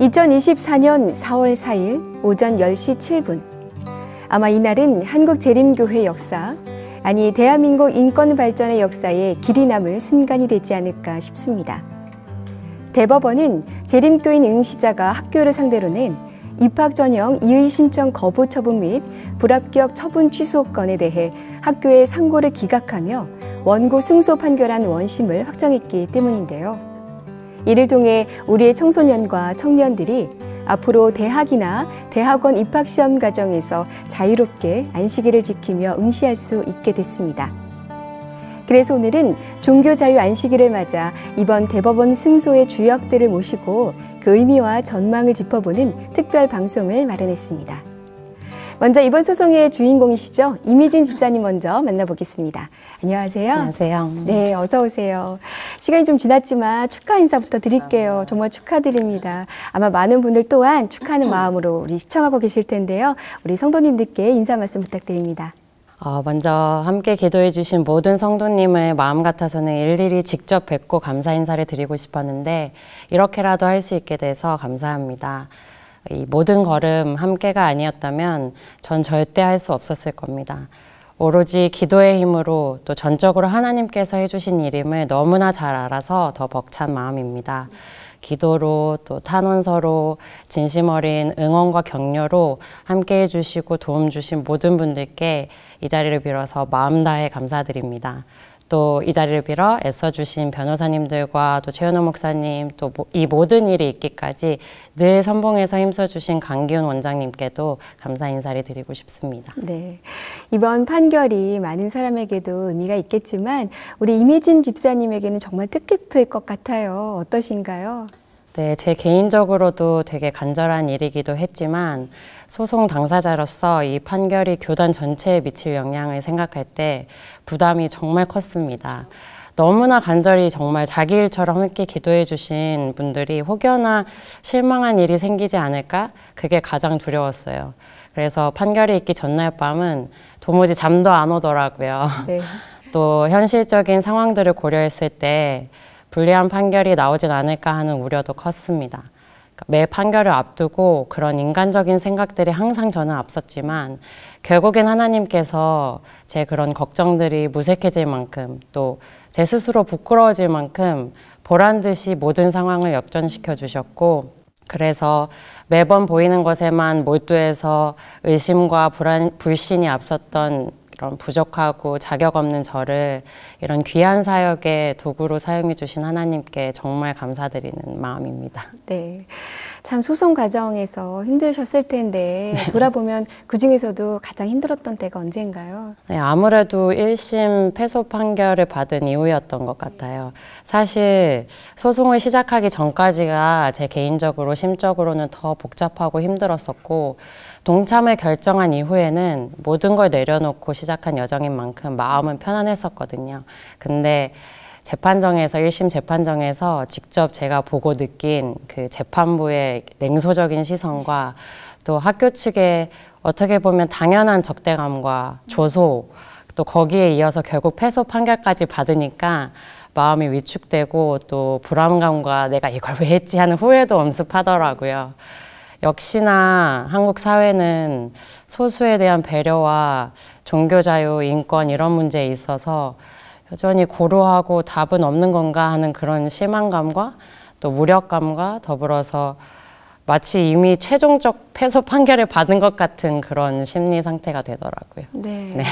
2024년 4월 4일 오전 10시 7분. 아마 이날은 한국재림교회 역사, 아니 대한민국 인권 발전의 역사에 길이 남을 순간이 되지 않을까 싶습니다. 대법원은 재림교인 응시자가 학교를 상대로 낸 입학 전형 이의 신청 거부 처분 및 불합격 처분 취소 건에 대해 학교의 상고를 기각하며 원고 승소 판결한 원심을 확정했기 때문인데요. 이를 통해 우리의 청소년과 청년들이 앞으로 대학이나 대학원 입학시험 과정에서 자유롭게 안식일을 지키며 응시할 수 있게 됐습니다. 그래서 오늘은 종교자유 안식일을 맞아 이번 대법원 승소의 주역들을 모시고 그 의미와 전망을 짚어보는 특별 방송을 마련했습니다. 먼저 이번 소송의 주인공이시죠. 이미진 집사님 먼저 만나보겠습니다. 안녕하세요. 안녕하세요. 네, 어서 오세요. 시간이 좀 지났지만 축하 인사부터 드릴게요. 정말 축하드립니다. 아마 많은 분들 또한 축하하는 마음으로 우리 시청하고 계실 텐데요. 우리 성도님들께 인사 말씀 부탁드립니다. 먼저 함께 기도해 주신 모든 성도님을 마음 같아서는 일일이 직접 뵙고 감사 인사를 드리고 싶었는데 이렇게라도 할 수 있게 돼서 감사합니다. 이 모든 걸음 함께가 아니었다면 전 절대 할 수 없었을 겁니다. 오로지 기도의 힘으로 또 전적으로 하나님께서 해주신 일임을 너무나 잘 알아서 더 벅찬 마음입니다. 기도로 또 탄원서로 진심 어린 응원과 격려로 함께 해주시고 도움 주신 모든 분들께 이 자리를 빌어서 마음 다해 감사드립니다. 또 이 자리를 빌어 애써주신 변호사님들과 또 최현호 목사님 또 이 모든 일이 있기까지 늘 선봉에서 힘써주신 강기훈 원장님께도 감사 인사를 드리고 싶습니다. 네, 이번 판결이 많은 사람에게도 의미가 있겠지만 우리 이미진 집사님에게는 정말 뜻깊을 것 같아요. 어떠신가요? 네, 제 개인적으로도 되게 간절한 일이기도 했지만 소송 당사자로서 이 판결이 교단 전체에 미칠 영향을 생각할 때 부담이 정말 컸습니다. 너무나 간절히 정말 자기 일처럼 함께 기도해 주신 분들이 혹여나 실망한 일이 생기지 않을까? 그게 가장 두려웠어요. 그래서 판결이 있기 전날 밤은 도무지 잠도 안 오더라고요. 네. 또 현실적인 상황들을 고려했을 때 불리한 판결이 나오진 않을까 하는 우려도 컸습니다. 매 판결을 앞두고 그런 인간적인 생각들이 항상 저는 앞섰지만 결국엔 하나님께서 제 그런 걱정들이 무색해질 만큼 또 제 스스로 부끄러워질 만큼 보란 듯이 모든 상황을 역전시켜 주셨고 그래서 매번 보이는 것에만 몰두해서 의심과 불신이 앞섰던 이런 부족하고 자격 없는 저를 이런 귀한 사역의 도구로 사용해 주신 하나님께 정말 감사드리는 마음입니다. 네, 참 소송 과정에서 힘드셨을 텐데 돌아보면 그중에서도 가장 힘들었던 때가 언젠가요? 네, 아무래도 1심 패소 판결을 받은 이후였던 것 같아요. 사실 소송을 시작하기 전까지가 제 개인적으로 심적으로는 더 복잡하고 힘들었었고 동참을 결정한 이후에는 모든 걸 내려놓고 시작한 여정인 만큼 마음은 편안했었거든요. 근데 재판정에서 1심 재판정에서 직접 제가 보고 느낀 그 재판부의 냉소적인 시선과 또 학교 측의 어떻게 보면 당연한 적대감과 조소 또 거기에 이어서 결국 패소 판결까지 받으니까 마음이 위축되고 또 불안감과 내가 이걸 왜 했지 하는 후회도 엄습하더라고요. 역시나 한국 사회는 소수에 대한 배려와 종교 자유, 인권 이런 문제에 있어서 여전히 고루하고 답은 없는 건가 하는 그런 실망감과 또 무력감과 더불어서 마치 이미 최종적 패소 판결을 받은 것 같은 그런 심리 상태가 되더라고요. 네. 네.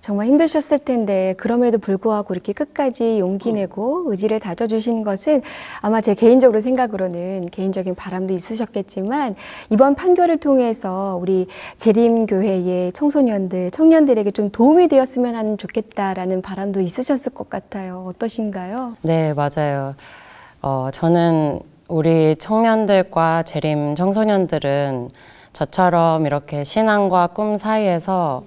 정말 힘드셨을 텐데 그럼에도 불구하고 이렇게 끝까지 용기 내고 의지를 다져주신 것은 아마 제 개인적으로 생각으로는 개인적인 바람도 있으셨겠지만 이번 판결을 통해서 우리 재림교회의 청소년들, 청년들에게 좀 도움이 되었으면 하면 좋겠다라는 바람도 있으셨을 것 같아요. 어떠신가요? 네, 맞아요. 저는 우리 청년들과 재림 청소년들은 저처럼 이렇게 신앙과 꿈 사이에서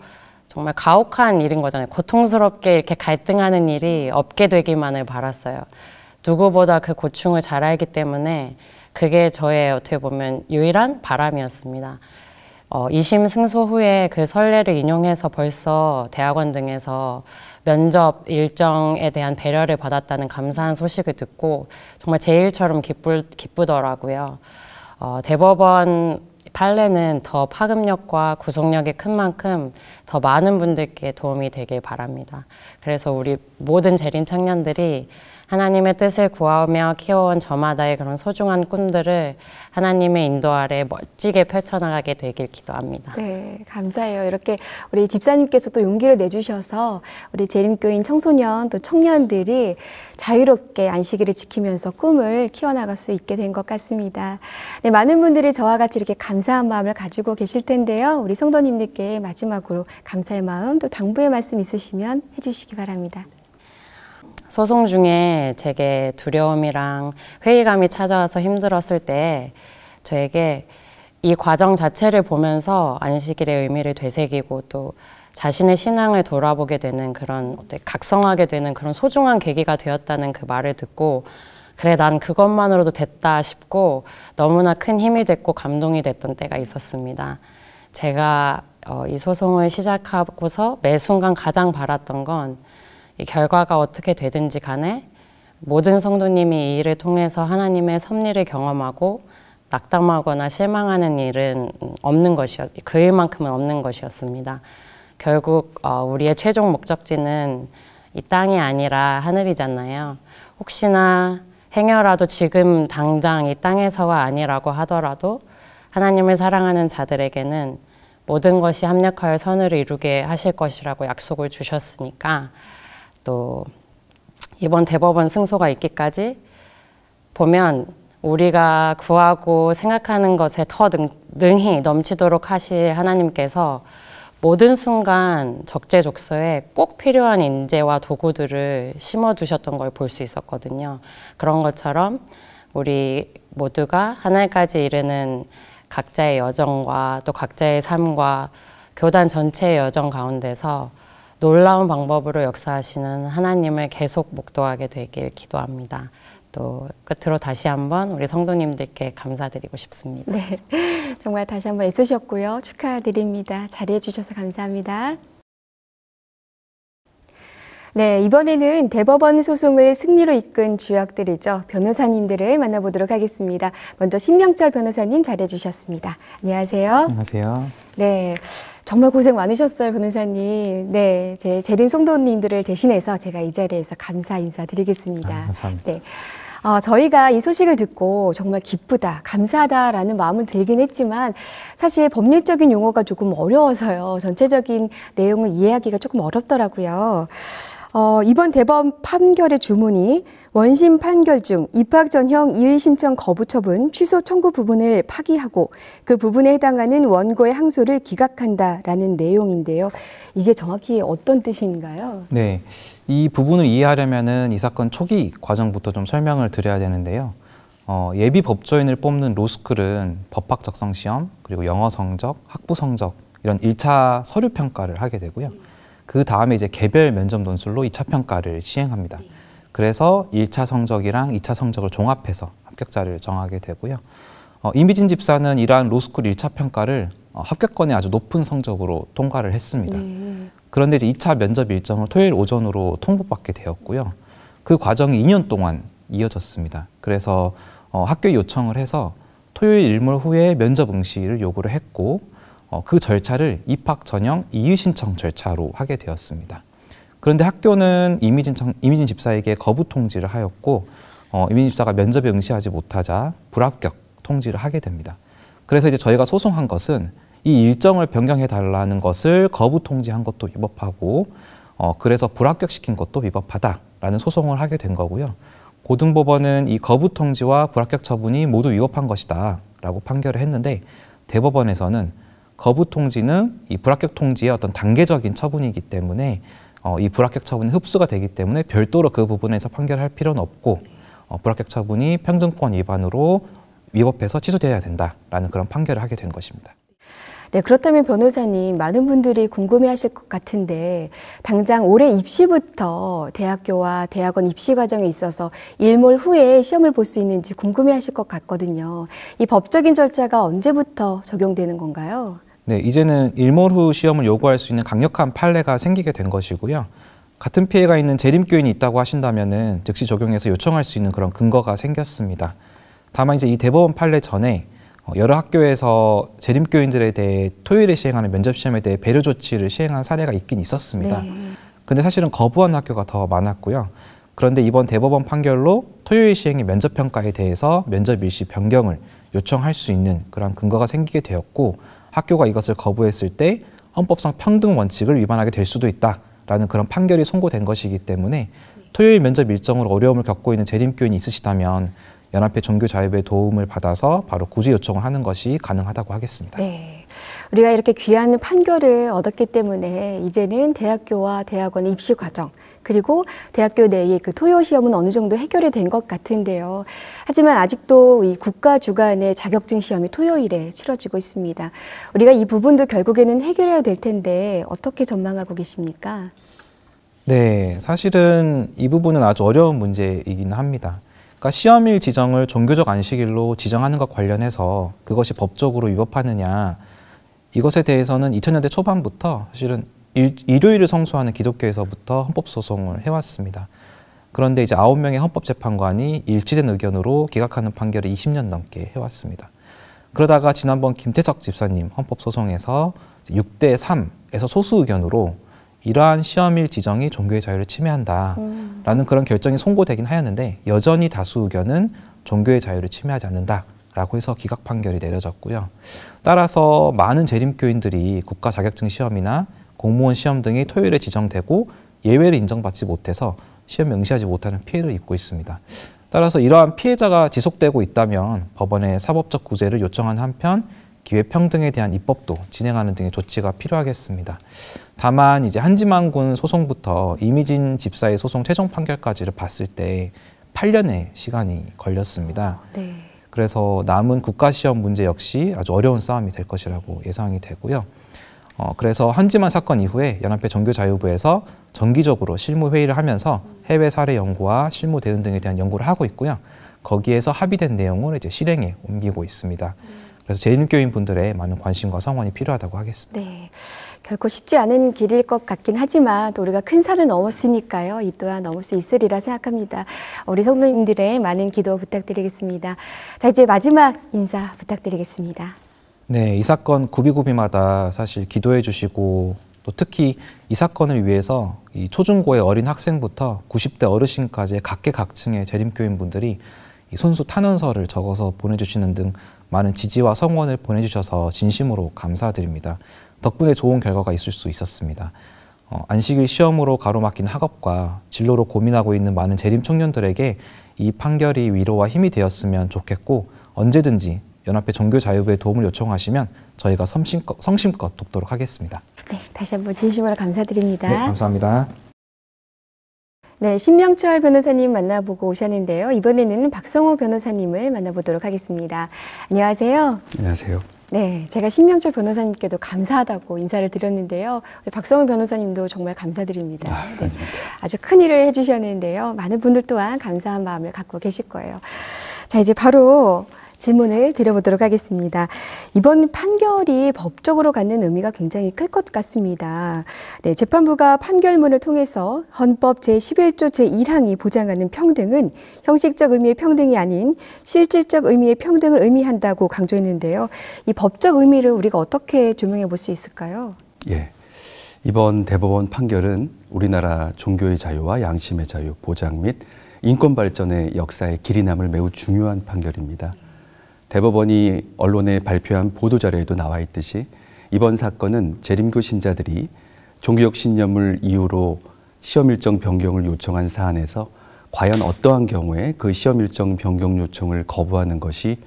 정말 가혹한 일인 거잖아요. 고통스럽게 이렇게 갈등하는 일이 없게 되기만을 바랐어요. 누구보다 그 고충을 잘 알기 때문에 그게 저의 어떻게 보면 유일한 바람이었습니다. 2심 승소 후에 그 선례를 인용해서 벌써 대학원 등에서 면접 일정에 대한 배려를 받았다는 감사한 소식을 듣고 정말 제 일처럼 기쁘더라고요. 대법원 판례는 더 파급력과 구속력이 큰 만큼 더 많은 분들께 도움이 되길 바랍니다. 그래서 우리 모든 재림 청년들이 하나님의 뜻을 구하며 키워온 저마다의 그런 소중한 꿈들을 하나님의 인도 아래 멋지게 펼쳐나가게 되길 기도합니다. 네, 감사해요. 이렇게 우리 집사님께서 또 용기를 내주셔서 우리 재림교인 청소년 또 청년들이 자유롭게 안식일을 지키면서 꿈을 키워나갈 수 있게 된 것 같습니다. 네, 많은 분들이 저와 같이 이렇게 감사한 마음을 가지고 계실 텐데요. 우리 성도님들께 마지막으로 감사의 마음 또 당부의 말씀 있으시면 해주시기 바랍니다. 소송 중에 제게 두려움이랑 회의감이 찾아와서 힘들었을 때 저에게 이 과정 자체를 보면서 안식일의 의미를 되새기고 또 자신의 신앙을 돌아보게 되는 그런 각성하게 되는 그런 소중한 계기가 되었다는 그 말을 듣고 그래 난 그것만으로도 됐다 싶고 너무나 큰 힘이 됐고 감동이 됐던 때가 있었습니다. 제가 이 소송을 시작하고서 매 순간 가장 바랐던 건 이 결과가 어떻게 되든지 간에 모든 성도님이 이 일을 통해서 하나님의 섭리를 경험하고 낙담하거나 실망하는 일은 없는 것이었, 그 일만큼은 없는 것이었습니다. 결국 우리의 최종 목적지는 이 땅이 아니라 하늘이잖아요. 혹시나 행여라도 지금 당장 이 땅에서가 아니라고 하더라도 하나님을 사랑하는 자들에게는 모든 것이 합력하여 선을 이루게 하실 것이라고 약속을 주셨으니까 또 이번 대법원 승소가 있기까지 보면 우리가 구하고 생각하는 것에 더 능히 넘치도록 하실 하나님께서 모든 순간 적재적소에 꼭 필요한 인재와 도구들을 심어두셨던 걸 볼 수 있었거든요. 그런 것처럼 우리 모두가 하늘까지 이르는 각자의 여정과 또 각자의 삶과 교단 전체의 여정 가운데서 놀라운 방법으로 역사하시는 하나님을 계속 목도하게 되길 기도합니다. 또 끝으로 다시 한번 우리 성도님들께 감사드리고 싶습니다. 네, 정말 다시 한번 애쓰셨고요. 축하드립니다. 자리해 주셔서 감사합니다. 네, 이번에는 대법원 소송을 승리로 이끈 주역들이죠. 변호사님들을 만나보도록 하겠습니다. 먼저 신명철 변호사님 자리해 주셨습니다. 안녕하세요. 안녕하세요. 네, 정말 고생 많으셨어요, 변호사님. 네, 제 재림 성도님들을 대신해서 제가 이 자리에서 감사 인사드리겠습니다. 감사합니다. 네. 저희가 이 소식을 듣고 정말 기쁘다, 감사하다라는 마음을 들긴 했지만 사실 법률적인 용어가 조금 어려워서요. 전체적인 내용을 이해하기가 조금 어렵더라고요. 이번 대법원 판결의 주문이 원심 판결 중 입학 전형 이의 신청 거부 처분 취소 청구 부분을 파기하고 그 부분에 해당하는 원고의 항소를 기각한다라는 내용인데요. 이게 정확히 어떤 뜻인가요? 네, 이 부분을 이해하려면은 이 사건 초기 과정부터 좀 설명을 드려야 되는데요. 예비 법조인을 뽑는 로스쿨은 법학 적성 시험, 그리고 영어 성적, 학부 성적 이런 1차 서류 평가를 하게 되고요. 그 다음에 이제 개별 면접 논술로 2차 평가를 시행합니다. 그래서 1차 성적이랑 2차 성적을 종합해서 합격자를 정하게 되고요. 이미진 집사는 이러한 로스쿨 1차 평가를 합격권의 아주 높은 성적으로 통과를 했습니다. 그런데 이제 2차 면접 일정을 토요일 오전으로 통보받게 되었고요. 그 과정이 2년 동안 이어졌습니다. 그래서 학교에 요청을 해서 토요일 일몰 후에 면접 응시를 요구를 했고 그 절차를 입학 전형 이의 신청 절차로 하게 되었습니다. 그런데 학교는 이미진 집사에게 거부 통지를 하였고 이미진 집사가 면접에 응시하지 못하자 불합격 통지를 하게 됩니다. 그래서 이제 저희가 소송한 것은 이 일정을 변경해 달라는 것을 거부 통지한 것도 위법하고 그래서 불합격시킨 것도 위법하다라는 소송을 하게 된 거고요. 고등법원은 이 거부 통지와 불합격 처분이 모두 위법한 것이다 라고 판결을 했는데 대법원에서는 거부 통지는 이 불합격 통지의 어떤 단계적인 처분이기 때문에 이 불합격 처분이 흡수가 되기 때문에 별도로 그 부분에서 판결할 필요는 없고 불합격 처분이 평등권 위반으로 위법해서 취소되어야 된다라는 그런 판결을 하게 된 것입니다. 네, 그렇다면 변호사님, 많은 분들이 궁금해하실 것 같은데 당장 올해 입시부터 대학교와 대학원 입시 과정에 있어서 일몰 후에 시험을 볼 수 있는지 궁금해하실 것 같거든요. 이 법적인 절차가 언제부터 적용되는 건가요? 네, 이제는 일몰 후 시험을 요구할 수 있는 강력한 판례가 생기게 된 것이고요. 같은 피해가 있는 재림교인이 있다고 하신다면은 즉시 적용해서 요청할 수 있는 그런 근거가 생겼습니다. 다만 이제 이 대법원 판례 전에 여러 학교에서 재림교인들에 대해 토요일에 시행하는 면접시험에 대해 배려 조치를 시행한 사례가 있긴 있었습니다. 그런데 사실은 거부한 학교가 더 많았고요. 그런데 이번 대법원 판결로 토요일 시행의 면접평가에 대해서 면접 일시 변경을 요청할 수 있는 그런 근거가 생기게 되었고, 학교가 이것을 거부했을 때 헌법상 평등 원칙을 위반하게 될 수도 있다라는 그런 판결이 선고된 것이기 때문에 토요일 면접 일정으로 어려움을 겪고 있는 재림교인이 있으시다면 연합회 종교자유부의 도움을 받아서 바로 구제 요청을 하는 것이 가능하다고 하겠습니다. 네, 우리가 이렇게 귀한 판결을 얻었기 때문에 이제는 대학교와 대학원 입시 과정, 그리고 대학교 내의 그 토요 시험은 어느 정도 해결이 된 것 같은데요. 하지만 아직도 이 국가 주관의 자격증 시험이 토요일에 치러지고 있습니다. 우리가 이 부분도 결국에는 해결해야 될 텐데 어떻게 전망하고 계십니까? 네, 사실은 이 부분은 아주 어려운 문제이긴 합니다. 그러니까 시험일 지정을 종교적 안식일로 지정하는 것 관련해서 그것이 법적으로 위법하느냐, 이것에 대해서는 2000년대 초반부터 사실은 일요일을 성수하는 기독교에서부터 헌법소송을 해왔습니다. 그런데 이제 9명의 헌법재판관이 일치된 의견으로 기각하는 판결을 20년 넘게 해왔습니다. 그러다가 지난번 김태석 집사님 헌법소송에서 6대3에서 소수 의견으로 이러한 시험일 지정이 종교의 자유를 침해한다라는 그런 결정이 선고되긴 하였는데, 여전히 다수 의견은 종교의 자유를 침해하지 않는다라고 해서 기각 판결이 내려졌고요. 따라서 많은 재림교인들이 국가 자격증 시험이나 공무원 시험 등이 토요일에 지정되고 예외를 인정받지 못해서 시험에 응시하지 못하는 피해를 입고 있습니다. 따라서 이러한 피해자가 지속되고 있다면 법원에 사법적 구제를 요청한 한편 기회평등에 대한 입법도 진행하는 등의 조치가 필요하겠습니다. 다만 이제 한지만군 소송부터 이미진 집사의 소송 최종 판결까지를 봤을 때 8년의 시간이 걸렸습니다. 네. 그래서 남은 국가시험 문제 역시 아주 어려운 싸움이 될 것이라고 예상이 되고요. 그래서 한지만 사건 이후에 연합회 종교자유부에서 정기적으로 실무회의를 하면서 해외 사례 연구와 실무 대응 등에 대한 연구를 하고 있고요. 거기에서 합의된 내용을 이제 실행에 옮기고 있습니다. 그래서 재림교인 분들의 많은 관심과 성원이 필요하다고 하겠습니다. 네, 결코 쉽지 않은 길일 것 같긴 하지만 또 우리가 큰 산을 넘었으니까요. 이 또한 넘을 수 있으리라 생각합니다. 우리 성도님들의 많은 기도 부탁드리겠습니다. 자, 이제 마지막 인사 부탁드리겠습니다. 네, 이 사건 구비구비마다 사실 기도해 주시고, 또 특히 이 사건을 위해서 이 초중고의 어린 학생부터 90대 어르신까지의 각계각층의 재림교인 분들이 이 손수 탄원서를 적어서 보내주시는 등 많은 지지와 성원을 보내주셔서 진심으로 감사드립니다. 덕분에 좋은 결과가 있을 수 있었습니다. 안식일 시험으로 가로막힌 학업과 진로로 고민하고 있는 많은 재림 청년들에게 이 판결이 위로와 힘이 되었으면 좋겠고, 언제든지 연합회 종교자유부의 도움을 요청하시면 저희가 성심껏 돕도록 하겠습니다. 네, 다시 한번 진심으로 감사드립니다. 네, 감사합니다. 네, 신명철 변호사님 만나보고 오셨는데요. 이번에는 박성호 변호사님을 만나보도록 하겠습니다. 안녕하세요. 안녕하세요. 네, 제가 신명철 변호사님께도 감사하다고 인사를 드렸는데요. 우리 박성호 변호사님도 정말 감사드립니다. 네, 아주 큰 일을 해주셨는데요. 많은 분들 또한 감사한 마음을 갖고 계실 거예요. 자, 이제 바로 질문을 드려보도록 하겠습니다. 이번 판결이 법적으로 갖는 의미가 굉장히 클 것 같습니다. 네, 재판부가 판결문을 통해서 헌법 제11조 제1항이 보장하는 평등은 형식적 의미의 평등이 아닌 실질적 의미의 평등을 의미한다고 강조했는데요. 이 법적 의미를 우리가 어떻게 조명해 볼 수 있을까요? 예, 이번 대법원 판결은 우리나라 종교의 자유와 양심의 자유 보장 및 인권 발전의 역사에 길이 남을 매우 중요한 판결입니다. 대법원이 언론에 발표한 보도자료에도 나와 있듯이 이번 사건은 재림교 신자들이 종교적 신념을 이유로 시험 일정 변경을 요청한 사안에서 과연 어떠한 경우에 그 시험 일정 변경 요청을 거부하는 것이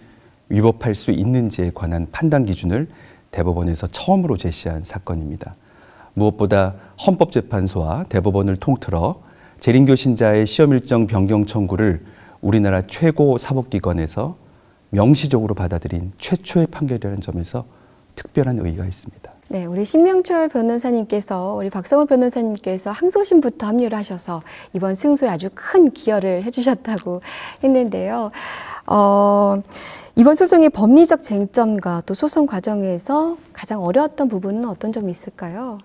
위법할 수 있는지에 관한 판단 기준을 대법원에서 처음으로 제시한 사건입니다. 무엇보다 헌법재판소와 대법원을 통틀어 재림교 신자의 시험 일정 변경 청구를 우리나라 최고 사법기관에서 명시적으로 받아들인 최초의 판결이라는 점에서 특별한 의의가 있습니다. 네, 우리 신명철 변호사님께서 우리 박성호 변호사님께서 항소심부터 합류를 하셔서 이번 승소에 아주 큰 기여를 해주셨다고 했는데요. 이번 소송의 법리적 쟁점과 또 소송 과정에서 가장 어려웠던 부분은 어떤 점이 있을까요?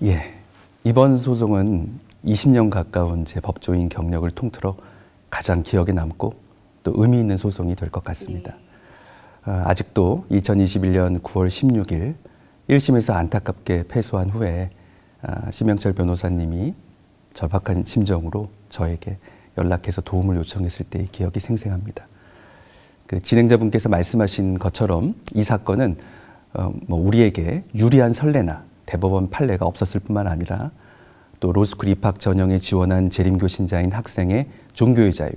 예, 이번 소송은 20년 가까운 제 법조인 경력을 통틀어 가장 기억에 남고 또 의미 있는 소송이 될 것 같습니다. 아직도 2021년 9월 16일 1심에서 안타깝게 패소한 후에 심영철 변호사님이 절박한 심정으로 저에게 연락해서 도움을 요청했을 때의 기억이 생생합니다. 그 진행자분께서 말씀하신 것처럼 이 사건은 우리에게 유리한 선례나 대법원 판례가 없었을 뿐만 아니라 또 로스쿨 입학 전형에 지원한 재림교 신자인 학생의 종교의 자유,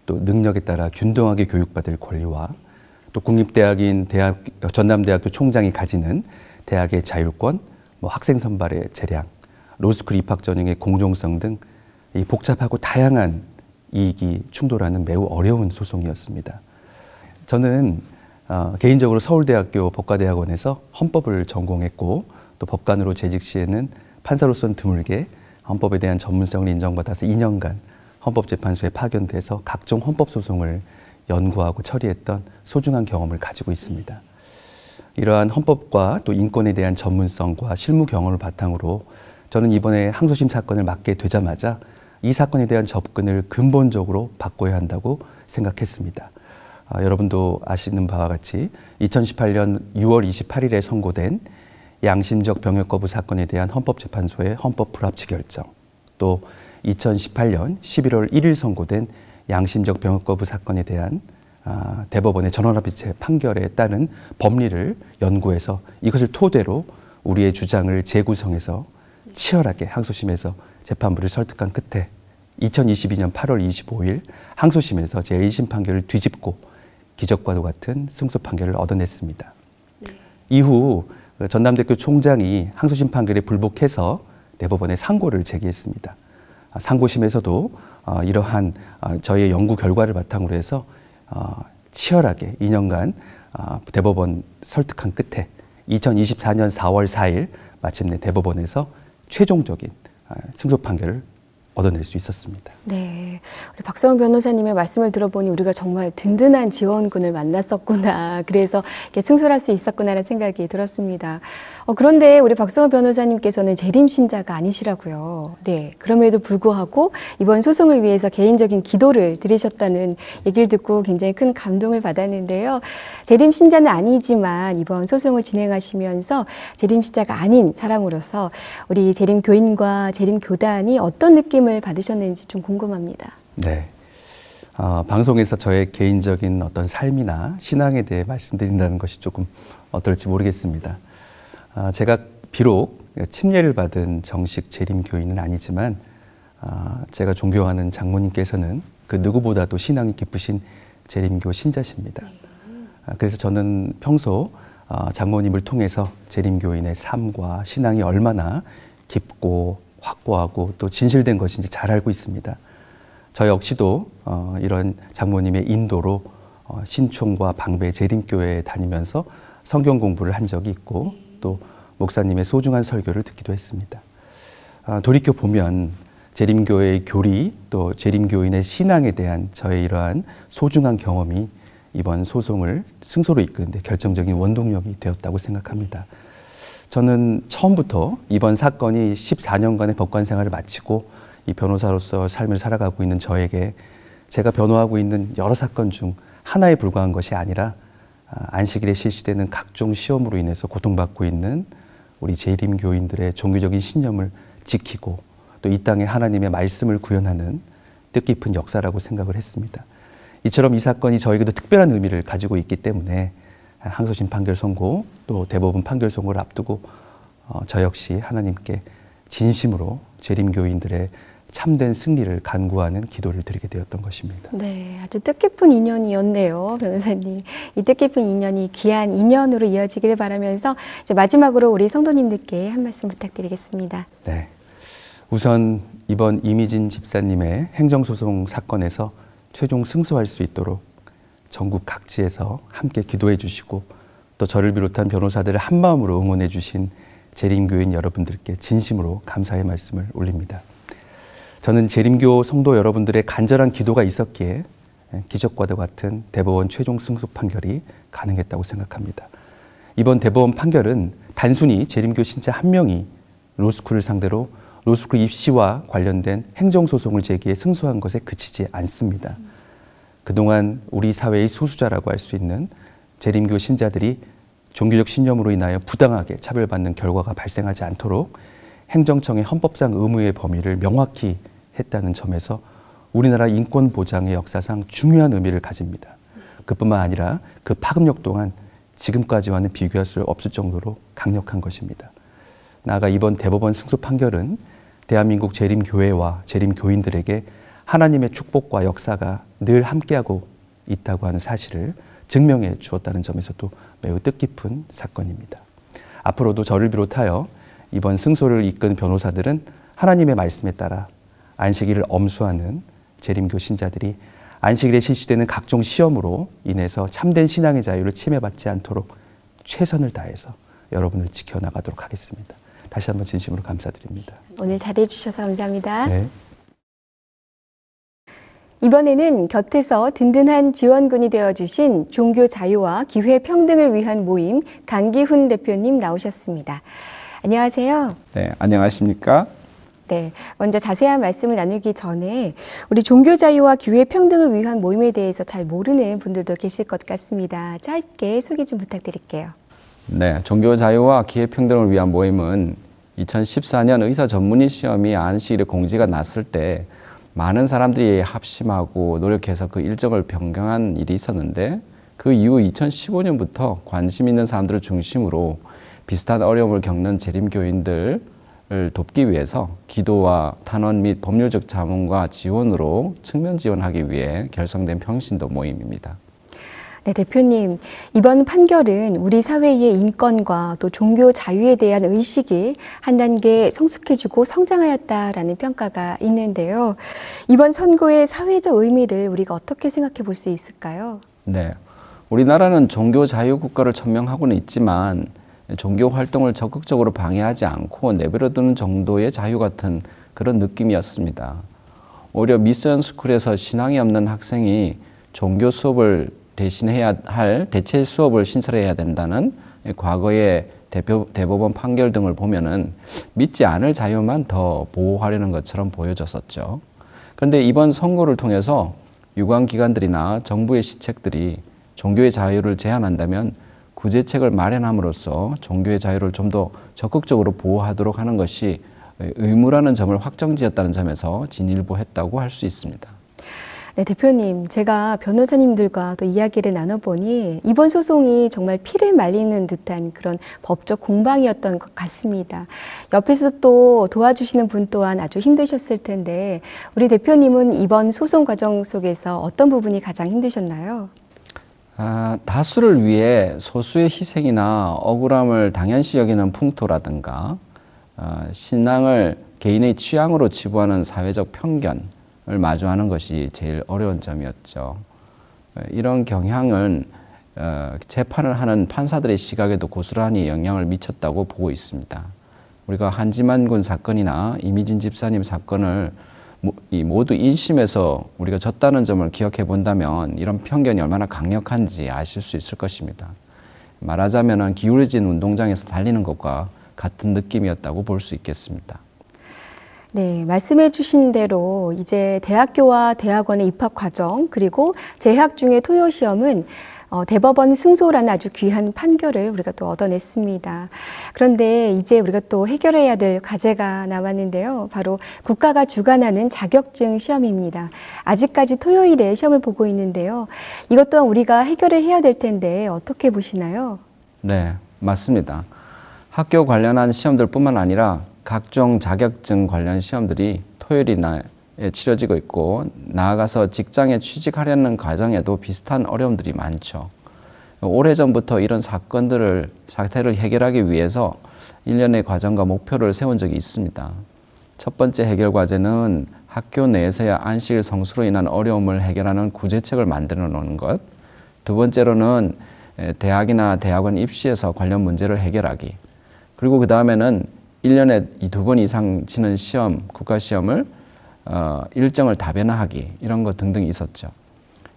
또 능력에 따라 균등하게 교육받을 권리와 또 국립대학인 전남대학교 총장이 가지는 대학의 자율권, 학생 선발의 재량, 로스쿨 입학 전형의 공정성 등 이 복잡하고 다양한 이익이 충돌하는 매우 어려운 소송이었습니다. 저는 개인적으로 서울대학교 법과대학원에서 헌법을 전공했고 또 법관으로 재직 시에는 판사로서는 드물게 헌법에 대한 전문성을 인정받아서 2년간 헌법재판소에 파견돼서 각종 헌법소송을 연구하고 처리했던 소중한 경험을 가지고 있습니다. 이러한 헌법과 또 인권에 대한 전문성과 실무 경험을 바탕으로 저는 이번에 항소심 사건을 맡게 되자마자 이 사건에 대한 접근을 근본적으로 바꿔야 한다고 생각했습니다. 여러분도 아시는 바와 같이 2018년 6월 28일에 선고된 양심적 병역 거부 사건에 대한 헌법재판소의 헌법 불합치 결정, 또 2018년 11월 1일 선고된 양심적 병역 거부 사건에 대한 대법원의 전원합의체 판결에 따른 법리를 연구해서 이것을 토대로 우리의 주장을 재구성해서 치열하게 항소심에서 재판부를 설득한 끝에 2022년 8월 25일 항소심에서 제1심 판결을 뒤집고 기적과도 같은 승소 판결을 얻어냈습니다. 네. 이후 전남대학교 총장이 항소심 판결에 불복해서 대법원에 상고를 제기했습니다. 상고심에서도 이러한 저희의 연구 결과를 바탕으로 해서 치열하게 2년간 대법원 설득한 끝에 2024년 4월 4일 마침내 대법원에서 최종적인 승소 판결을 얻어낼 수 있었습니다. 네, 우리 박성훈 변호사님의 말씀을 들어보니 우리가 정말 든든한 지원군을 만났었구나. 그래서 이렇게 승소할 수 있었구나라는 생각이 들었습니다. 그런데 우리 박성훈 변호사님께서는 재림 신자가 아니시라고요. 네, 그럼에도 불구하고 이번 소송을 위해서 개인적인 기도를 드리셨다는 얘기를 듣고 굉장히 큰 감동을 받았는데요. 재림 신자는 아니지만 이번 소송을 진행하시면서 재림 신자가 아닌 사람으로서 우리 재림 교인과 재림 교단이 어떤 느낌을 받으셨는지 좀 궁금합니다. 네. 방송에서 저의 개인적인 어떤 삶이나 신앙에 대해 말씀드린다는 것이 조금 어떨지 모르겠습니다. 제가 비록 침례를 받은 정식 재림교인은 아니지만 제가 존경하는 장모님께서는 그 누구보다도 신앙이 깊으신 재림교 신자십니다. 그래서 저는 평소 장모님을 통해서 재림교인의 삶과 신앙이 얼마나 깊고 확고하고 또 진실된 것인지 잘 알고 있습니다. 저 역시도 이런 장모님의 인도로 신촌과 방배 재림교회에 다니면서 성경 공부를 한 적이 있고 또 목사님의 소중한 설교를 듣기도 했습니다. 돌이켜 보면 재림교회의 교리 또 재림교인의 신앙에 대한 저의 이러한 소중한 경험이 이번 소송을 승소로 이끄는 데 결정적인 원동력이 되었다고 생각합니다. 저는 처음부터 이번 사건이 14년간의 법관 생활을 마치고 이 변호사로서 삶을 살아가고 있는 저에게 제가 변호하고 있는 여러 사건 중 하나에 불과한 것이 아니라 안식일에 실시되는 각종 시험으로 인해서 고통받고 있는 우리 재림교인들의 종교적인 신념을 지키고 또 이 땅에 하나님의 말씀을 구현하는 뜻깊은 역사라고 생각을 했습니다. 이처럼 이 사건이 저에게도 특별한 의미를 가지고 있기 때문에 항소심 판결 선고 또 대법원 판결 선고를 앞두고 저 역시 하나님께 진심으로 재림교인들의 참된 승리를 간구하는 기도를 드리게 되었던 것입니다. 네, 아주 뜻깊은 인연이었네요, 변호사님. 이 뜻깊은 인연이 귀한 인연으로 이어지기를 바라면서 이제 마지막으로 우리 성도님들께 한 말씀 부탁드리겠습니다. 네, 우선 이번 이미진 집사님의 행정소송 사건에서 최종 승소할 수 있도록 전국 각지에서 함께 기도해 주시고 또 저를 비롯한 변호사들을 한마음으로 응원해 주신 재림교인 여러분들께 진심으로 감사의 말씀을 올립니다. 저는 재림교 성도 여러분들의 간절한 기도가 있었기에 기적과도 같은 대법원 최종 승소 판결이 가능했다고 생각합니다. 이번 대법원 판결은 단순히 재림교 신자 한 명이 로스쿨을 상대로 로스쿨 입시와 관련된 행정소송을 제기해 승소한 것에 그치지 않습니다. 그동안 우리 사회의 소수자라고 할 수 있는 재림교 신자들이 종교적 신념으로 인하여 부당하게 차별받는 결과가 발생하지 않도록 행정청의 헌법상 의무의 범위를 명확히 했다는 점에서 우리나라 인권 보장의 역사상 중요한 의미를 가집니다. 그뿐만 아니라 그 파급력 또한 지금까지와는 비교할 수 없을 정도로 강력한 것입니다. 나아가 이번 대법원 승소 판결은 대한민국 재림교회와 재림교인들에게 하나님의 축복과 역사가 늘 함께하고 있다고 하는 사실을 증명해 주었다는 점에서도 매우 뜻깊은 사건입니다. 앞으로도 저를 비롯하여 이번 승소를 이끈 변호사들은 하나님의 말씀에 따라 안식일을 엄수하는 재림교 신자들이 안식일에 실시되는 각종 시험으로 인해서 참된 신앙의 자유를 침해받지 않도록 최선을 다해서 여러분을 지켜나가도록 하겠습니다. 다시 한번 진심으로 감사드립니다. 오늘 잘해 주셔서 감사합니다. 네. 이번에는 곁에서 든든한 지원군이 되어주신 종교 자유와 기회 평등을 위한 모임 강기훈 대표님 나오셨습니다. 안녕하세요. 네, 안녕하십니까? 네, 먼저 자세한 말씀을 나누기 전에 우리 종교 자유와 기회 평등을 위한 모임에 대해서 잘 모르는 분들도 계실 것 같습니다. 짧게 소개 좀 부탁드릴게요. 네, 종교 자유와 기회 평등을 위한 모임은 2014년 의사 전문의 시험이 안식일에 공지가 났을 때 많은 사람들이 합심하고 노력해서 그 일정을 변경한 일이 있었는데 그 이후 2015년부터 관심 있는 사람들을 중심으로 비슷한 어려움을 겪는 재림교인들을 돕기 위해서 기도와 탄원 및 법률적 자문과 지원으로 측면 지원하기 위해 결성된 평신도 모임입니다. 네, 대표님. 이번 판결은 우리 사회의 인권과 또 종교 자유에 대한 의식이 한 단계 성숙해지고 성장하였다라는 평가가 있는데요. 이번 선고의 사회적 의미를 우리가 어떻게 생각해 볼 수 있을까요? 네, 우리나라는 종교 자유 국가를 천명하고는 있지만 종교 활동을 적극적으로 방해하지 않고 내버려두는 정도의 자유 같은 그런 느낌이었습니다. 오히려 미션 스쿨에서 신앙이 없는 학생이 종교 수업을 대신해야 할 대체 수업을 신설해야 된다는 과거의 대법원 판결 등을 보면은 믿지 않을 자유만 더 보호하려는 것처럼 보여졌었죠. 그런데 이번 선고를 통해서 유관기관들이나 정부의 시책들이 종교의 자유를 제한한다면 구제책을 마련함으로써 종교의 자유를 좀 더 적극적으로 보호하도록 하는 것이 의무라는 점을 확정지었다는 점에서 진일보했다고 할 수 있습니다. 네, 대표님. 제가 변호사님들과 또 이야기를 나눠보니 이번 소송이 정말 피를 말리는 듯한 그런 법적 공방이었던 것 같습니다. 옆에서 또 도와주시는 분 또한 아주 힘드셨을 텐데 우리 대표님은 이번 소송 과정 속에서 어떤 부분이 가장 힘드셨나요? 다수를 위해 소수의 희생이나 억울함을 당연시 여기는 풍토라든가 신앙을 개인의 취향으로 치부하는 사회적 편견을 마주하는 것이 제일 어려운 점이었죠. 이런 경향은 재판을 하는 판사들의 시각에도 고스란히 영향을 미쳤다고 보고 있습니다. 우리가 한지만군 사건이나 이미진 집사님 사건을 모두 1심에서 우리가 졌다는 점을 기억해 본다면 이런 편견이 얼마나 강력한지 아실 수 있을 것입니다. 말하자면 기울어진 운동장에서 달리는 것과 같은 느낌이었다고 볼 수 있겠습니다. 네, 말씀해 주신 대로 이제 대학교와 대학원의 입학 과정 그리고 재학 중의 토요 시험은 대법원 승소라는 아주 귀한 판결을 우리가 또 얻어냈습니다. 그런데 이제 우리가 또 해결해야 될 과제가 남았는데요. 바로 국가가 주관하는 자격증 시험입니다. 아직까지 토요일에 시험을 보고 있는데요. 이것 또한 우리가 해결을 해야 될 텐데 어떻게 보시나요? 네, 맞습니다. 학교 관련한 시험들 뿐만 아니라 각종 자격증 관련 시험들이 토요일이나 치러지고 있고 나아가서 직장에 취직하려는 과정에도 비슷한 어려움들이 많죠. 오래전부터 이런 사태를 해결하기 위해서 일련의 과정과 목표를 세운 적이 있습니다. 첫 번째 해결 과제는 학교 내에서야 안식일 성수로 인한 어려움을 해결하는 구제책을 만들어 놓는 것. 두 번째로는 대학이나 대학원 입시에서 관련 문제를 해결하기. 그리고 그 다음에는 1년에 2번 이상 치는 시험, 국가시험을 일정을 다변화하기 이런 것 등등 있었죠.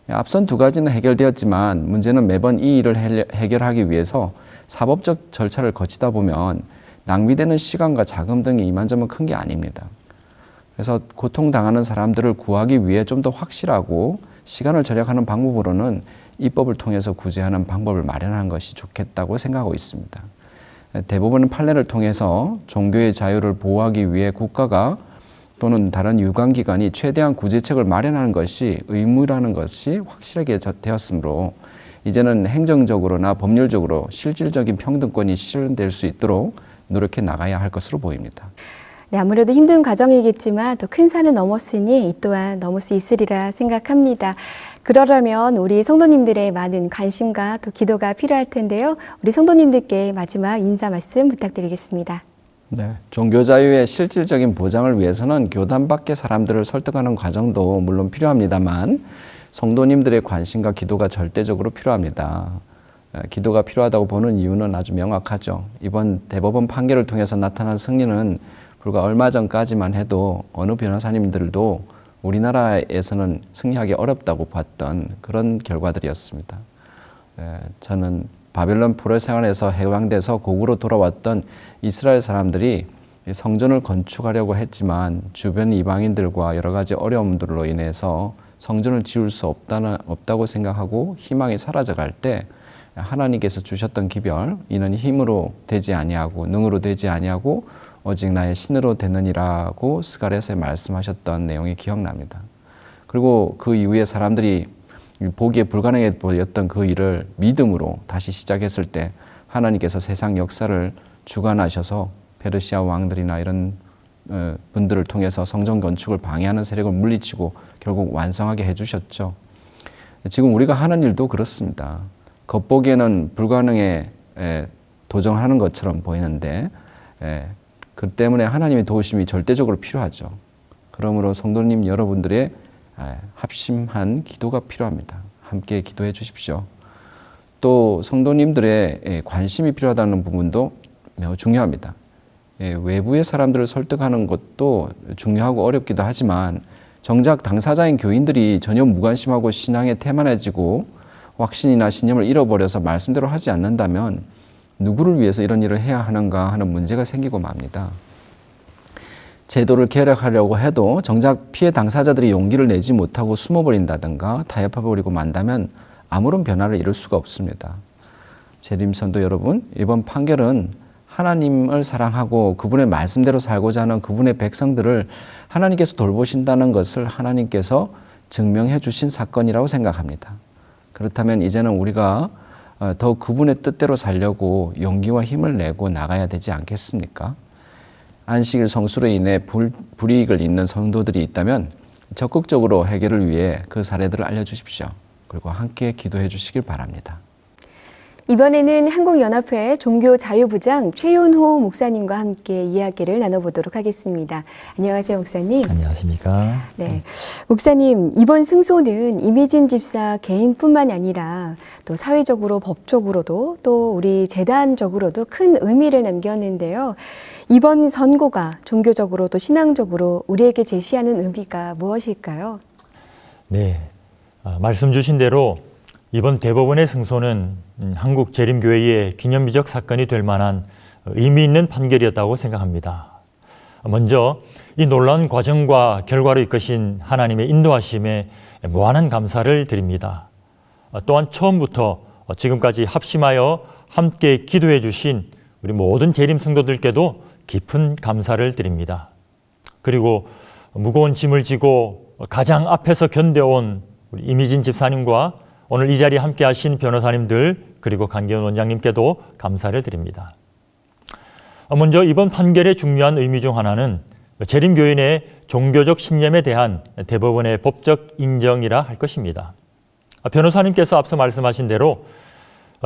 앞선 두 가지는 해결되었지만 문제는 매번 이 일을 해결하기 위해서 사법적 절차를 거치다 보면 낭비되는 시간과 자금 등이 이만저만 큰 게 아닙니다. 그래서 고통당하는 사람들을 구하기 위해 좀 더 확실하고 시간을 절약하는 방법으로는 입법을 통해서 구제하는 방법을 마련하는 것이 좋겠다고 생각하고 있습니다. 대법원 판례를 통해서 종교의 자유를 보호하기 위해 국가가 또는 다른 유관기관이 최대한 구제책을 마련하는 것이 의무라는 것이 확실하게 되었으므로 이제는 행정적으로나 법률적으로 실질적인 평등권이 실현될 수 있도록 노력해 나가야 할 것으로 보입니다. 네, 아무래도 힘든 과정이겠지만 또 큰 산은 넘었으니 이 또한 넘을 수 있으리라 생각합니다. 그러려면 우리 성도님들의 많은 관심과 또 기도가 필요할 텐데요. 우리 성도님들께 마지막 인사 말씀 부탁드리겠습니다. 네, 종교 자유의 실질적인 보장을 위해서는 교단 밖의 사람들을 설득하는 과정도 물론 필요합니다만 성도님들의 관심과 기도가 절대적으로 필요합니다. 기도가 필요하다고 보는 이유는 아주 명확하죠. 이번 대법원 판결을 통해서 나타난 승리는 불과 얼마 전까지만 해도 어느 변호사님들도 우리나라에서는 승리하기 어렵다고 봤던 그런 결과들이었습니다. 저는 바벨론 포로 생활에서 해방돼서 고국으로 돌아왔던 이스라엘 사람들이 성전을 건축하려고 했지만 주변 이방인들과 여러 가지 어려움들로 인해서 성전을 지을 수 없다고 생각하고 희망이 사라져갈 때 하나님께서 주셨던 기별, 이는 힘으로 되지 아니하고 능으로 되지 아니하고 오직 나의 신으로 되느니라고 스가랴서에 말씀하셨던 내용이 기억납니다. 그리고 그 이후에 사람들이 보기에 불가능해 보였던 그 일을 믿음으로 다시 시작했을 때 하나님께서 세상 역사를 주관하셔서 페르시아 왕들이나 이런 분들을 통해서 성전 건축을 방해하는 세력을 물리치고 결국 완성하게 해주셨죠. 지금 우리가 하는 일도 그렇습니다. 겉보기에는 불가능에 도전하는 것처럼 보이는데 그 때문에 하나님의 도우심이 절대적으로 필요하죠. 그러므로 성도님 여러분들의 합심한 기도가 필요합니다. 함께 기도해 주십시오. 또 성도님들의 관심이 필요하다는 부분도 매우 중요합니다. 외부의 사람들을 설득하는 것도 중요하고 어렵기도 하지만 정작 당사자인 교인들이 전혀 무관심하고 신앙에 태만해지고 확신이나 신념을 잃어버려서 말씀대로 하지 않는다면 누구를 위해서 이런 일을 해야 하는가 하는 문제가 생기고 맙니다. 제도를 개혁하려고 해도 정작 피해 당사자들이 용기를 내지 못하고 숨어버린다든가 타협해버리고 만다면 아무런 변화를 이룰 수가 없습니다. 재림선도 여러분, 이번 판결은 하나님을 사랑하고 그분의 말씀대로 살고자 하는 그분의 백성들을 하나님께서 돌보신다는 것을 하나님께서 증명해 주신 사건이라고 생각합니다. 그렇다면 이제는 우리가 더 그분의 뜻대로 살려고 용기와 힘을 내고 나가야 되지 않겠습니까? 안식일 성수로 인해 불이익을 입는 성도들이 있다면 적극적으로 해결을 위해 그 사례들을 알려주십시오. 그리고 함께 기도해 주시길 바랍니다. 이번에는 한국연합회 종교자유부장 최윤호 목사님과 함께 이야기를 나눠보도록 하겠습니다. 안녕하세요, 목사님. 안녕하십니까. 네, 목사님, 이번 승소는 이미진 집사 개인뿐만 아니라 또 사회적으로, 법적으로도 또 우리 재단적으로도 큰 의미를 남겼는데요. 이번 선고가 종교적으로 또 신앙적으로 우리에게 제시하는 의미가 무엇일까요? 네, 말씀 주신 대로 이번 대법원의 승소는 한국재림교회의 기념비적 사건이 될 만한 의미 있는 판결이었다고 생각합니다. 먼저 이 놀라운 과정과 결과로 이끄신 하나님의 인도하심에 무한한 감사를 드립니다. 또한 처음부터 지금까지 합심하여 함께 기도해 주신 우리 모든 재림 성도들께도 깊은 감사를 드립니다. 그리고 무거운 짐을 지고 가장 앞에서 견뎌온 우리 이미진 집사님과 오늘 이 자리에 함께 하신 변호사님들 그리고 강기현 원장님께도 감사를 드립니다. 먼저 이번 판결의 중요한 의미 중 하나는 재림교인의 종교적 신념에 대한 대법원의 법적 인정이라 할 것입니다. 변호사님께서 앞서 말씀하신 대로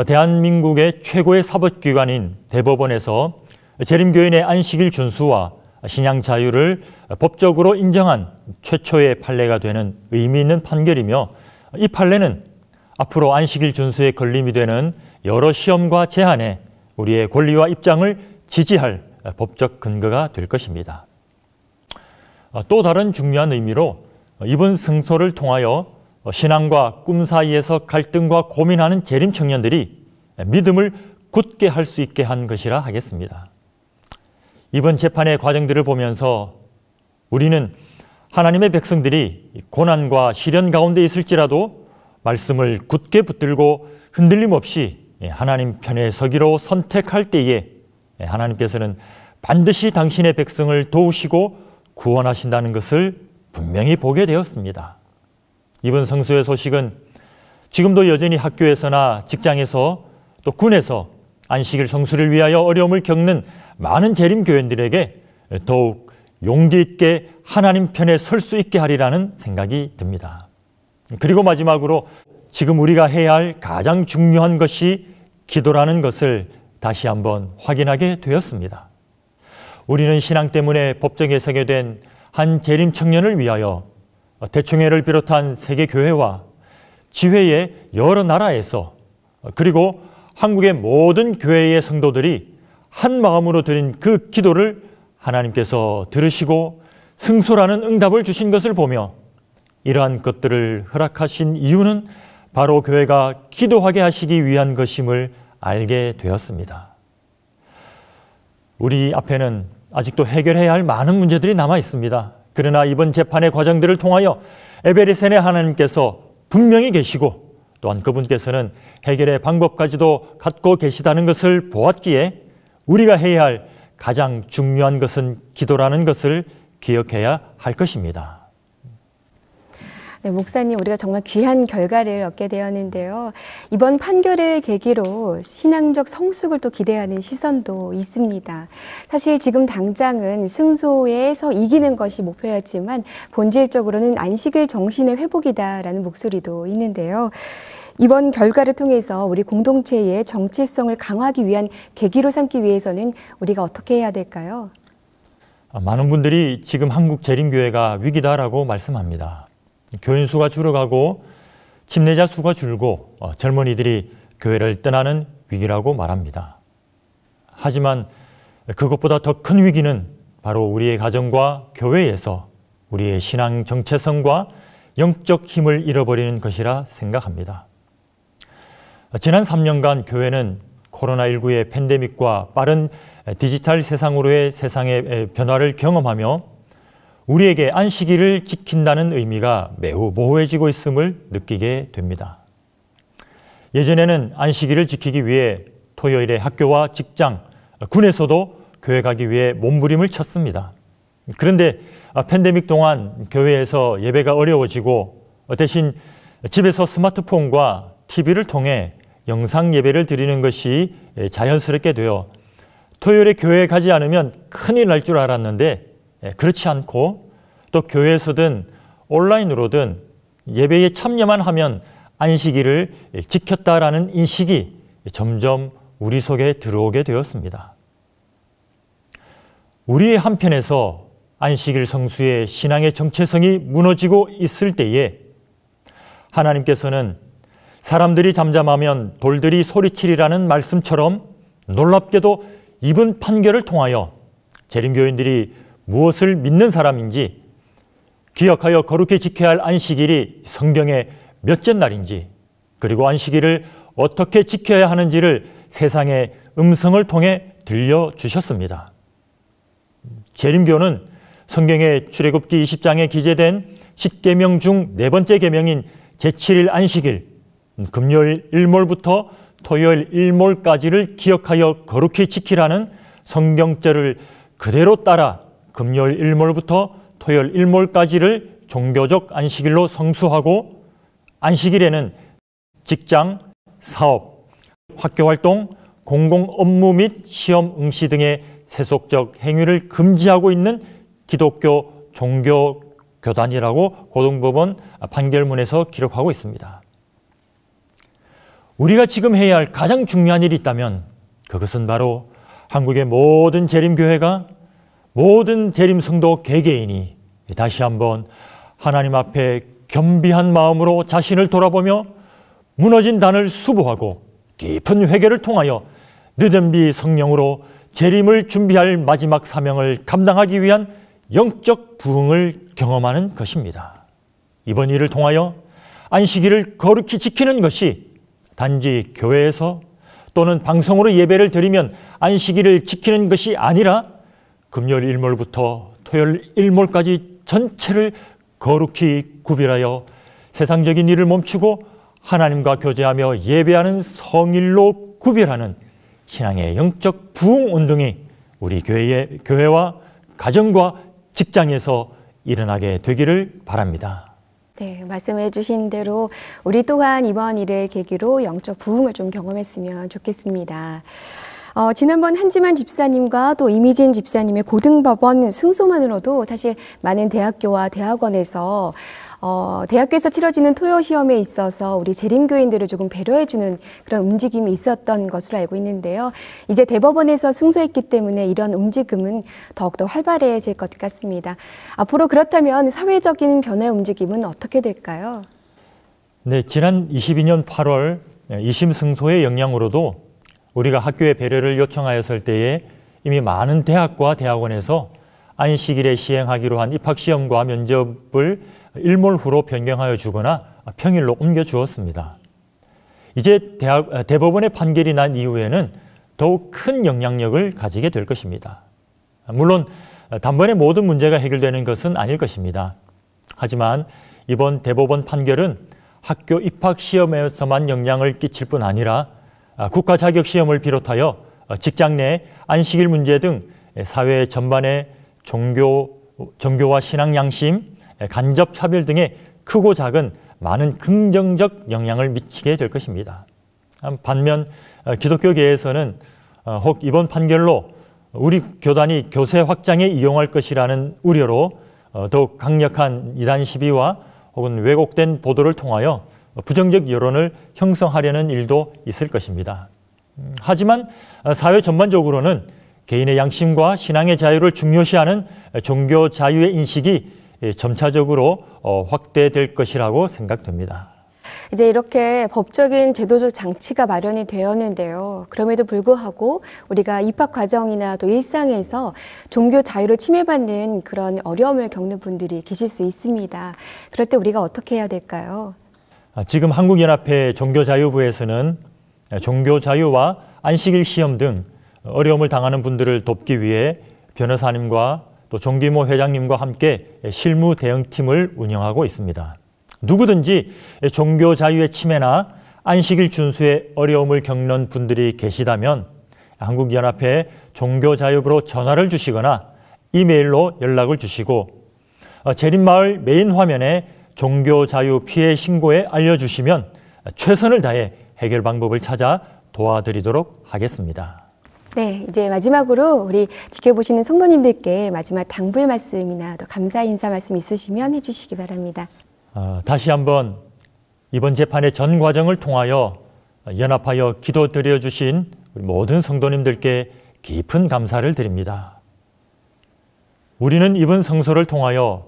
대한민국의 최고의 사법기관인 대법원에서 재림교인의 안식일 준수와 신앙 자유를 법적으로 인정한 최초의 판례가 되는 의미 있는 판결이며 이 판례는 앞으로 안식일 준수에 걸림이 되는 여러 시험과 제한에 우리의 권리와 입장을 지지할 법적 근거가 될 것입니다. 또 다른 중요한 의미로 이번 승소를 통하여 신앙과 꿈 사이에서 갈등과 고민하는 재림 청년들이 믿음을 굳게 할 수 있게 한 것이라 하겠습니다. 이번 재판의 과정들을 보면서 우리는 하나님의 백성들이 고난과 시련 가운데 있을지라도 말씀을 굳게 붙들고 흔들림 없이 하나님 편에 서기로 선택할 때에 하나님께서는 반드시 당신의 백성을 도우시고 구원하신다는 것을 분명히 보게 되었습니다. 이번 성수의 소식은 지금도 여전히 학교에서나 직장에서 또 군에서 안식일 성수를 위하여 어려움을 겪는 많은 재림교인들에게 더욱 용기 있게 하나님 편에 설 수 있게 하리라는 생각이 듭니다. 그리고 마지막으로 지금 우리가 해야 할 가장 중요한 것이 기도라는 것을 다시 한번 확인하게 되었습니다. 우리는 신앙 때문에 법정에 서게 된 한 재림 청년을 위하여 대충회를 비롯한 세계 교회와 지회의 여러 나라에서 그리고 한국의 모든 교회의 성도들이 한 마음으로 드린 그 기도를 하나님께서 들으시고 승소라는 응답을 주신 것을 보며 이러한 것들을 허락하신 이유는 바로 교회가 기도하게 하시기 위한 것임을 알게 되었습니다. 우리 앞에는 아직도 해결해야 할 많은 문제들이 남아 있습니다. 그러나 이번 재판의 과정들을 통하여 에베레센의 하나님께서 분명히 계시고 또한 그분께서는 해결의 방법까지도 갖고 계시다는 것을 보았기에 우리가 해야 할 가장 중요한 것은 기도라는 것을 기억해야 할 것입니다. 네, 목사님, 우리가 정말 귀한 결과를 얻게 되었는데요. 이번 판결을 계기로 신앙적 성숙을 또 기대하는 시선도 있습니다. 사실 지금 당장은 승소에서 이기는 것이 목표였지만 본질적으로는 안식일 정신의 회복이다라는 목소리도 있는데요. 이번 결과를 통해서 우리 공동체의 정체성을 강화하기 위한 계기로 삼기 위해서는 우리가 어떻게 해야 될까요? 많은 분들이 지금 한국 재림교회가 위기다라고 말씀합니다. 교인 수가 줄어가고 침례자 수가 줄고 젊은이들이 교회를 떠나는 위기라고 말합니다. 하지만 그것보다 더 큰 위기는 바로 우리의 가정과 교회에서 우리의 신앙 정체성과 영적 힘을 잃어버리는 것이라 생각합니다. 지난 3년간 교회는 코로나19의 팬데믹과 빠른 디지털 세상으로의 세상의 변화를 경험하며 우리에게 안식일을 지킨다는 의미가 매우 모호해지고 있음을 느끼게 됩니다. 예전에는 안식일을 지키기 위해 토요일에 학교와 직장, 군에서도 교회 가기 위해 몸부림을 쳤습니다. 그런데 팬데믹 동안 교회에서 예배가 어려워지고 대신 집에서 스마트폰과 TV를 통해 영상 예배를 드리는 것이 자연스럽게 되어 토요일에 교회에 가지 않으면 큰일 날 줄 알았는데 그렇지 않고 또 교회에서든 온라인으로든 예배에 참여만 하면 안식일을 지켰다라는 인식이 점점 우리 속에 들어오게 되었습니다. 우리의 한편에서 안식일 성수의 신앙의 정체성이 무너지고 있을 때에 하나님께서는 사람들이 잠잠하면 돌들이 소리치리라는 말씀처럼 놀랍게도 이번 판결을 통하여 재림교인들이 무엇을 믿는 사람인지 기억하여 거룩히 지켜야 할 안식일이 성경의 몇째 날인지 그리고 안식일을 어떻게 지켜야 하는지를 세상의 음성을 통해 들려주셨습니다. 재림교는 성경의 출애굽기 20장에 기재된 10계명 중 네 번째 계명인 제7일 안식일, 금요일 일몰부터 토요일 일몰까지를 기억하여 거룩히 지키라는 성경절을 그대로 따라 금요일 일몰부터 토요일 일몰까지를 종교적 안식일로 성수하고 안식일에는 직장, 사업, 학교활동, 공공 업무 및 시험 응시 등의 세속적 행위를 금지하고 있는 기독교 종교 교단이라고 고등법원 판결문에서 기록하고 있습니다. 우리가 지금 해야 할 가장 중요한 일이 있다면 그것은 바로 한국의 모든 재림교회가 모든 재림성도 개개인이 다시 한번 하나님 앞에 겸비한 마음으로 자신을 돌아보며 무너진 단을 수보하고 깊은 회개를 통하여 늦은비 성령으로 재림을 준비할 마지막 사명을 감당하기 위한 영적 부흥을 경험하는 것입니다. 이번 일을 통하여 안식일을 거룩히 지키는 것이 단지 교회에서 또는 방송으로 예배를 드리면 안식일을 지키는 것이 아니라 금요일 일몰부터 토요일 일몰까지 전체를 거룩히 구별하여 세상적인 일을 멈추고 하나님과 교제하며 예배하는 성일로 구별하는 신앙의 영적 부흥 운동이 우리 교회와 가정과 직장에서 일어나게 되기를 바랍니다. 네, 말씀해 주신 대로 우리 또한 이번 일을 계기로 영적 부흥을 좀 경험했으면 좋겠습니다. 지난번 한지만 집사님과 또 이미진 집사님의 고등법원 승소만으로도 사실 많은 대학교와 대학원에서 대학교에서 치러지는 토요 시험에 있어서 우리 재림교인들을 조금 배려해주는 그런 움직임이 있었던 것으로 알고 있는데요. 이제 대법원에서 승소했기 때문에 이런 움직임은 더욱더 활발해질 것 같습니다. 앞으로 그렇다면 사회적인 변화의 움직임은 어떻게 될까요? 네, 지난 22년 8월 2심 승소의 영향으로도 우리가 학교에 배려를 요청하였을 때에 이미 많은 대학과 대학원에서 안식일에 시행하기로 한 입학시험과 면접을 일몰후로 변경하여 주거나 평일로 옮겨 주었습니다. 이제 대법원의 판결이 난 이후에는 더욱 큰 영향력을 가지게 될 것입니다. 물론 단번에 모든 문제가 해결되는 것은 아닐 것입니다. 하지만 이번 대법원 판결은 학교 입학시험에서만 영향을 끼칠 뿐 아니라 국가자격시험을 비롯하여 직장 내 안식일 문제 등 사회 전반의 종교와 신앙 양심, 간접 차별 등의 크고 작은 많은 긍정적 영향을 미치게 될 것입니다. 반면 기독교계에서는 혹 이번 판결로 우리 교단이 교세 확장에 이용할 것이라는 우려로 더욱 강력한 이단 시비와 혹은 왜곡된 보도를 통하여 부정적 여론을 형성하려는 일도 있을 것입니다. 하지만 사회 전반적으로는 개인의 양심과 신앙의 자유를 중요시하는 종교 자유의 인식이 점차적으로 확대될 것이라고 생각됩니다. 이제 이렇게 법적인 제도적 장치가 마련이 되었는데요. 그럼에도 불구하고 우리가 입학 과정이나 또 일상에서 종교 자유를 침해받는 그런 어려움을 겪는 분들이 계실 수 있습니다. 그럴 때 우리가 어떻게 해야 될까요? 지금 한국연합회 종교자유부에서는 종교자유와 안식일 시험 등 어려움을 당하는 분들을 돕기 위해 변호사님과 또 종기모 회장님과 함께 실무 대응팀을 운영하고 있습니다. 누구든지 종교 자유의 침해나 안식일 준수에 어려움을 겪는 분들이 계시다면 한국연합회 종교자유부로 전화를 주시거나 이메일로 연락을 주시고 재림마을 메인 화면에 종교자유 피해 신고에 알려주시면 최선을 다해 해결 방법을 찾아 도와드리도록 하겠습니다. 네, 이제 마지막으로 우리 지켜보시는 성도님들께 마지막 당부의 말씀이나 또 감사 인사 말씀 있으시면 해주시기 바랍니다. 다시 한번 이번 재판의 전 과정을 통하여 연합하여 기도드려 주신 우리 모든 성도님들께 깊은 감사를 드립니다. 우리는 이번 성소를 통하여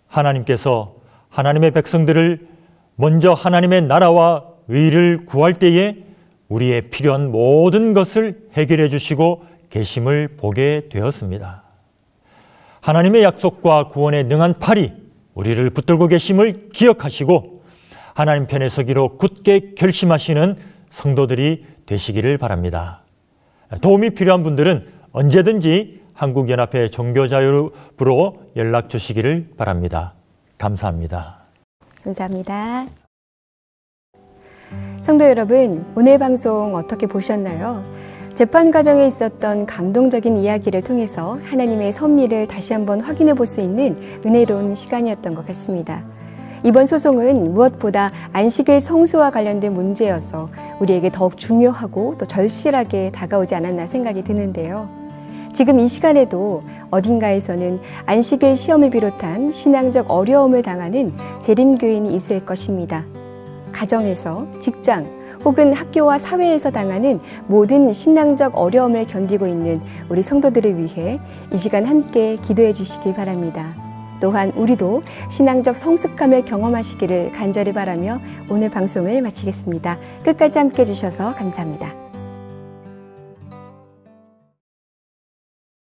하나님께서 하나님의 백성들을 먼저 하나님의 나라와 의를 구할 때에 우리의 필요한 모든 것을 해결해 주시고 계심을 보게 되었습니다. 하나님의 약속과 구원에 능한 팔이 우리를 붙들고 계심을 기억하시고 하나님 편에 서기로 굳게 결심하시는 성도들이 되시기를 바랍니다. 도움이 필요한 분들은 언제든지 한국연합회 종교자유부로 연락 주시기를 바랍니다. 감사합니다. 감사합니다. 성도 여러분, 오늘 방송 어떻게 보셨나요? 재판 과정에 있었던 감동적인 이야기를 통해서 하나님의 섭리를 다시 한번 확인해 볼 수 있는 은혜로운 시간이었던 것 같습니다. 이번 소송은 무엇보다 안식일 성수와 관련된 문제여서 우리에게 더욱 중요하고 또 절실하게 다가오지 않았나 생각이 드는데요. 지금 이 시간에도 어딘가에서는 안식일 시험을 비롯한 신앙적 어려움을 당하는 재림교인이 있을 것입니다. 가정에서, 직장, 혹은 학교와 사회에서 당하는 모든 신앙적 어려움을 견디고 있는 우리 성도들을 위해 이 시간 함께 기도해 주시기 바랍니다. 또한 우리도 신앙적 성숙함을 경험하시기를 간절히 바라며 오늘 방송을 마치겠습니다. 끝까지 함께 해주셔서 감사합니다.